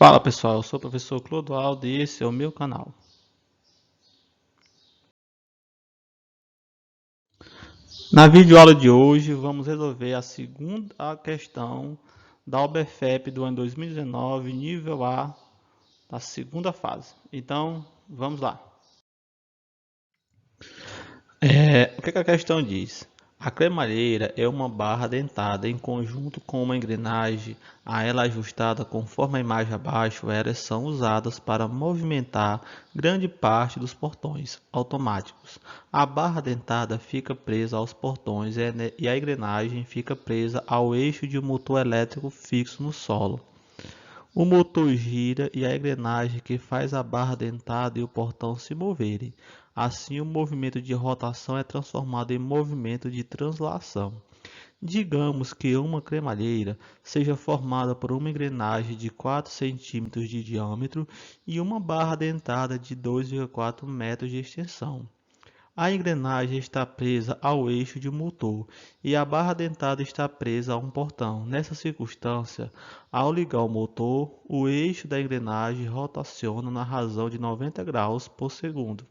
Fala pessoal, eu sou o professor Clodoaldo e esse é o meu canal. Na videoaula de hoje vamos resolver a segunda questão da OBFEP do ano 2019, nível A, da segunda fase. Então, vamos lá. O que a questão diz? A cremalheira é uma barra dentada em conjunto com uma engrenagem a ela ajustada conforme a imagem abaixo. Elas são usadas para movimentar grande parte dos portões automáticos. A barra dentada fica presa aos portões e a engrenagem fica presa ao eixo de um motor elétrico fixo no solo. O motor gira e a engrenagem que faz a barra dentada e o portão se moverem. Assim, o movimento de rotação é transformado em movimento de translação. Digamos que uma cremalheira seja formada por uma engrenagem de 4 centímetros de diâmetro e uma barra dentada de 2,4 metros de extensão. A engrenagem está presa ao eixo de um motor e a barra dentada está presa a um portão. Nessa circunstância, ao ligar o motor, o eixo da engrenagem rotaciona na razão de 90 graus por segundo.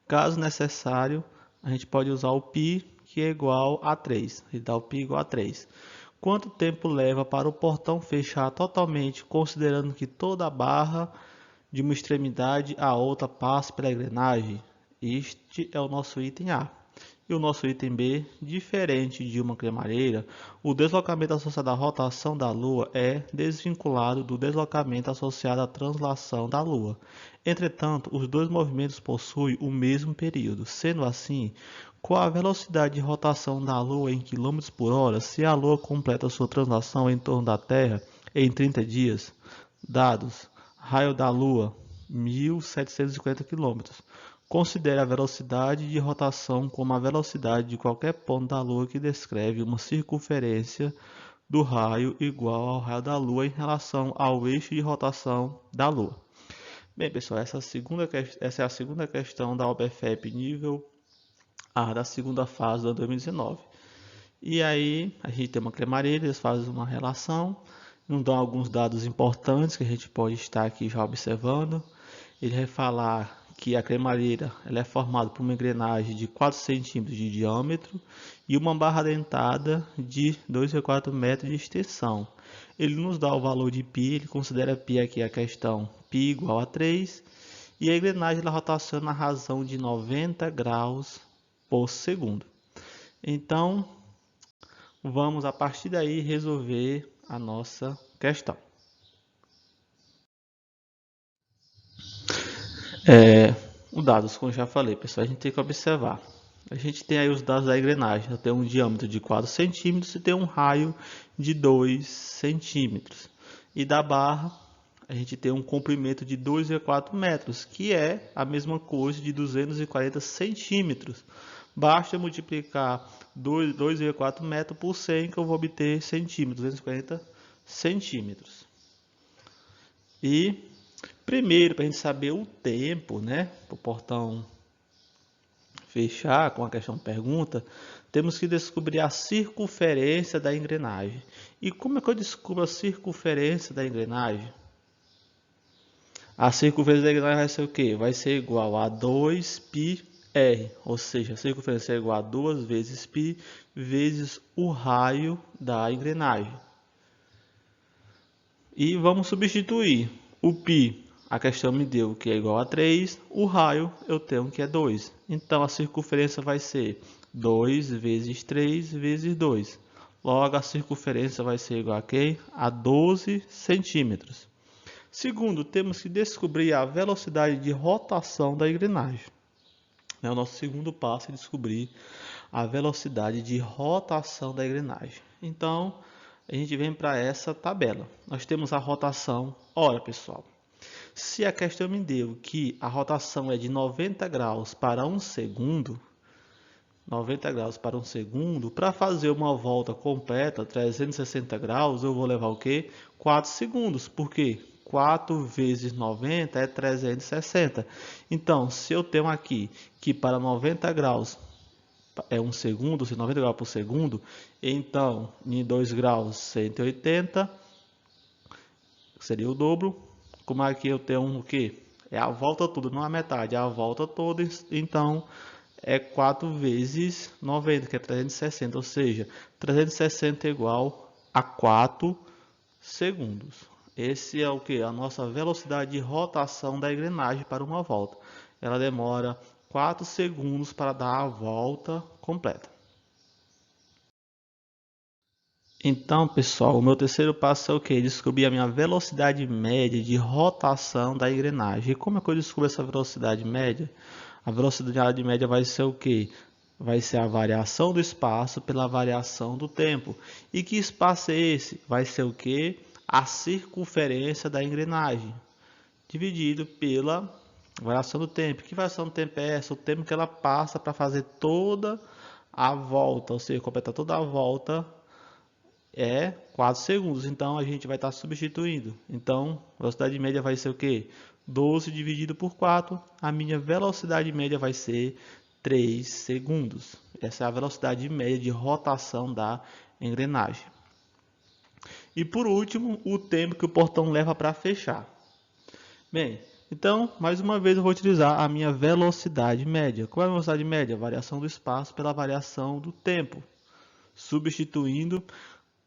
Caso necessário, a gente pode usar o π, que é igual a 3. E dá o π igual a 3. Quanto tempo leva para o portão fechar totalmente, considerando que toda a barra de uma extremidade à outra passe pela engrenagem? Este é o nosso item A. E o nosso item B, diferente de uma cremalheira, o deslocamento associado à rotação da Lua é desvinculado do deslocamento associado à translação da Lua. Entretanto, os dois movimentos possuem o mesmo período. Sendo assim, qual a velocidade de rotação da Lua em km por hora se a Lua completa sua translação em torno da Terra em 30 dias? Dados: raio da Lua, 1.750 km. Considere a velocidade de rotação como a velocidade de qualquer ponto da Lua que descreve uma circunferência do raio igual ao raio da Lua em relação ao eixo de rotação da Lua. Bem, pessoal, essa é a segunda questão da OBFEP nível A da segunda fase do ano 2019. E aí, a gente tem uma cremalheira, eles fazem uma relação, nos dão alguns dados importantes que a gente pode estar aqui já observando. Ele vai falar que a cremalheira ela é formada por uma engrenagem de 4 centímetros de diâmetro e uma barra dentada de 2,4 metros de extensão. Ele nos dá o valor de π, ele considera π aqui a questão π igual a 3, e a engrenagem ela rotaciona na razão de 90 graus por segundo. Então, vamos a partir daí resolver a nossa questão. Os dados, como eu já falei, pessoal, a gente tem que observar. A gente tem aí os dados da engrenagem. Tem um diâmetro de 4 centímetros e tem um raio de 2 centímetros. E da barra, a gente tem um comprimento de 2,4 metros, que é a mesma coisa de 240 centímetros. Basta multiplicar 2,4 metros por 100 que eu vou obter centímetros, 240 centímetros. E primeiro, para a gente saber o tempo, né, para o portão fechar, com a questão pergunta, temos que descobrir a circunferência da engrenagem. E como é que eu descubro a circunferência da engrenagem? A circunferência da engrenagem vai ser o quê? Vai ser igual a 2πr, ou seja, a circunferência é igual a 2 vezes π vezes o raio da engrenagem. E vamos substituir o π. A questão me deu que é igual a 3, o raio eu tenho que é 2. Então, a circunferência vai ser 2 vezes 3 vezes 2. Logo, a circunferência vai ser igual a quê? A 12 centímetros. Segundo, temos que descobrir a velocidade de rotação da engrenagem. O nosso segundo passo é descobrir a velocidade de rotação da engrenagem. Então, a gente vem para essa tabela. Nós temos a rotação. Ora, pessoal, se a questão me deu que a rotação é de 90 graus para 1 segundo, 90 graus para 1 segundo, para fazer uma volta completa, 360 graus, eu vou levar o quê? 4 segundos. Por quê? 4 vezes 90 é 360. Então, se eu tenho aqui que para 90 graus é 1 segundo, se 90 graus por segundo, então em 2 graus 180, seria o dobro. Como aqui eu tenho o quê? É a volta toda, não a metade, é a volta toda. Então, é 4 vezes 90, que é 360. Ou seja, 360 é igual a 4 segundos. Esse é o que? A nossa velocidade de rotação da engrenagem para uma volta. Ela demora 4 segundos para dar a volta completa. Então, pessoal, o meu terceiro passo é o que? Descobrir a minha velocidade média de rotação da engrenagem. E como é que eu descubro essa velocidade média? A velocidade média vai ser o que? Vai ser a variação do espaço pela variação do tempo. E que espaço é esse? Vai ser o que? A circunferência da engrenagem, dividido pela variação do tempo. Que variação do tempo é essa? O tempo que ela passa para fazer toda a volta, ou seja, completar toda a volta é 4 segundos. Então, a gente vai estar substituindo. Então, a velocidade média vai ser o quê? 12 dividido por 4. A minha velocidade média vai ser 3 segundos. Essa é a velocidade média de rotação da engrenagem. E por último, o tempo que o portão leva para fechar. Bem, então, mais uma vez eu vou utilizar a minha velocidade média. Qual é a velocidade média? Variação do espaço pela variação do tempo. Substituindo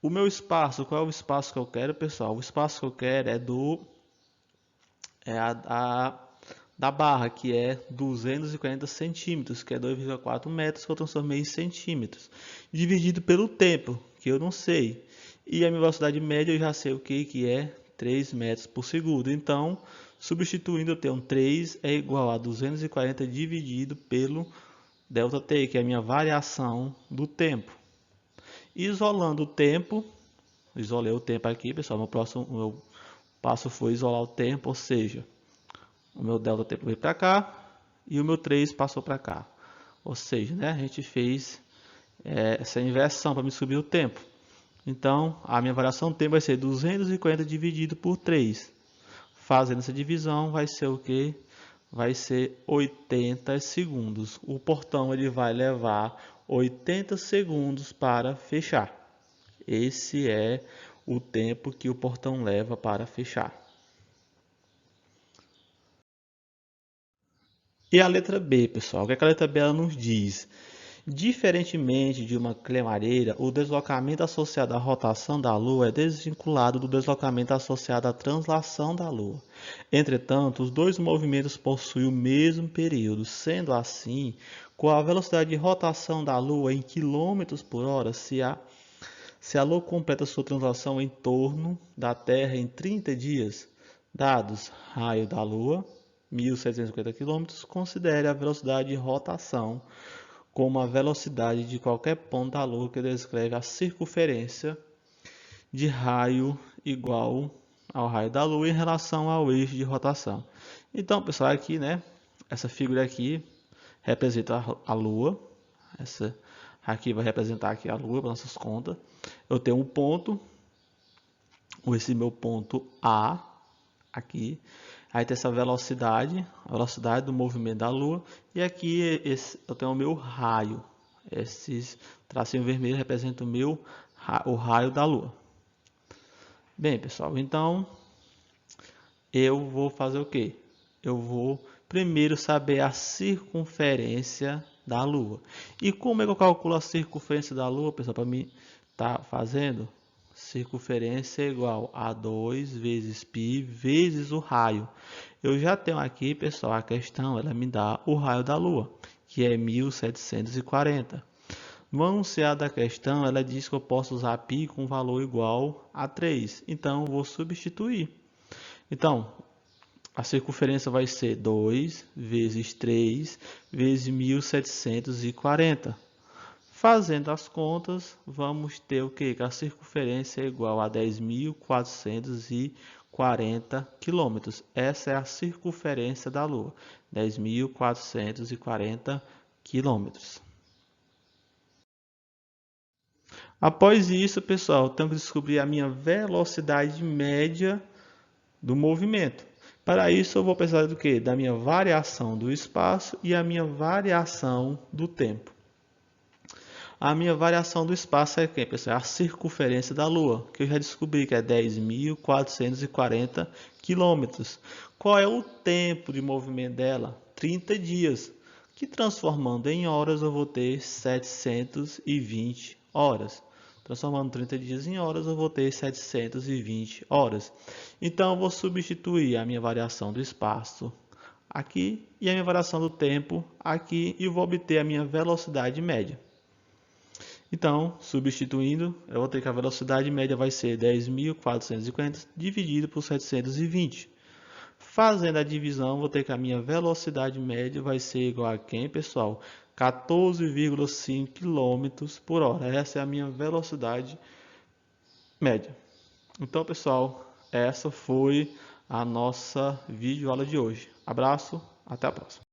o meu espaço. Qual é o espaço que eu quero, pessoal? O espaço que eu quero é da barra, que é 240 centímetros, que é 2,4 metros, que eu transformei em centímetros. Dividido pelo tempo, que eu não sei. E a minha velocidade média eu já sei o que é 3 metros por segundo. Então, substituindo, eu tenho 3 é igual a 240 dividido pelo ΔT, que é a minha variação do tempo. Isolando o tempo, isolei o tempo aqui, pessoal. Meu passo foi isolar o tempo, ou seja, o meu ΔT veio para cá e o meu 3 passou para cá. Ou seja, né, a gente fez essa inversão para me subir o tempo. Então, a minha variação do tempo vai ser 240 dividido por 3. Fazendo essa divisão, vai ser o que? Vai ser 80 segundos. O portão ele vai levar 80 segundos para fechar. Esse é o tempo que o portão leva para fechar. E a letra B, pessoal? O que a letra B ela nos diz? Diferentemente de uma cremareira, o deslocamento associado à rotação da Lua é desvinculado do deslocamento associado à translação da Lua. Entretanto, os dois movimentos possuem o mesmo período. Sendo assim, com a velocidade de rotação da Lua em km por hora, se a Lua completa sua translação em torno da Terra em 30 dias, dados raio da Lua, 1.750 km, considere a velocidade de rotação como a velocidade de qualquer ponto da Lua que descreve a circunferência de raio igual ao raio da Lua em relação ao eixo de rotação. Então, pessoal, aqui, né, essa figura aqui representa a Lua. Essa aqui vai representar aqui a Lua para nossas contas. Eu tenho um ponto, esse meu ponto A aqui. Aí tem essa velocidade, a velocidade do movimento da Lua. E aqui eu tenho o meu raio. Esses tracinhos vermelhos representam o raio da Lua. Bem, pessoal, então eu vou fazer o quê? Eu vou primeiro saber a circunferência da Lua. E como é que eu calculo a circunferência da Lua, pessoal, para mim estar fazendo? Circunferência é igual a 2 vezes π vezes o raio. Eu já tenho aqui, pessoal, a questão, ela me dá o raio da Lua, que é 1740. No enunciado da questão, ela diz que eu posso usar π com valor igual a 3. Então, eu vou substituir. Então, a circunferência vai ser 2 vezes 3 vezes 1740. Fazendo as contas, vamos ter o que? Que a circunferência é igual a 10.440 quilômetros. Essa é a circunferência da Lua, 10.440 quilômetros. Após isso, pessoal, tenho que descobrir a minha velocidade média do movimento. Para isso, eu vou precisar do quê? Da minha variação do espaço e a minha variação do tempo. A minha variação do espaço é quem, pessoal? É a circunferência da Lua, que eu já descobri que é 10.440 quilômetros. Qual é o tempo de movimento dela? 30 dias, que transformando em horas eu vou ter 720 horas. Transformando 30 dias em horas, eu vou ter 720 horas. Então, eu vou substituir a minha variação do espaço aqui e a minha variação do tempo aqui e vou obter a minha velocidade média. Então, substituindo, eu vou ter que a velocidade média vai ser 10.440 dividido por 720. Fazendo a divisão, vou ter que a minha velocidade média vai ser igual a quem, pessoal? 14,5 km por hora. Essa é a minha velocidade média. Então, pessoal, essa foi a nossa videoaula de hoje. Abraço, até a próxima.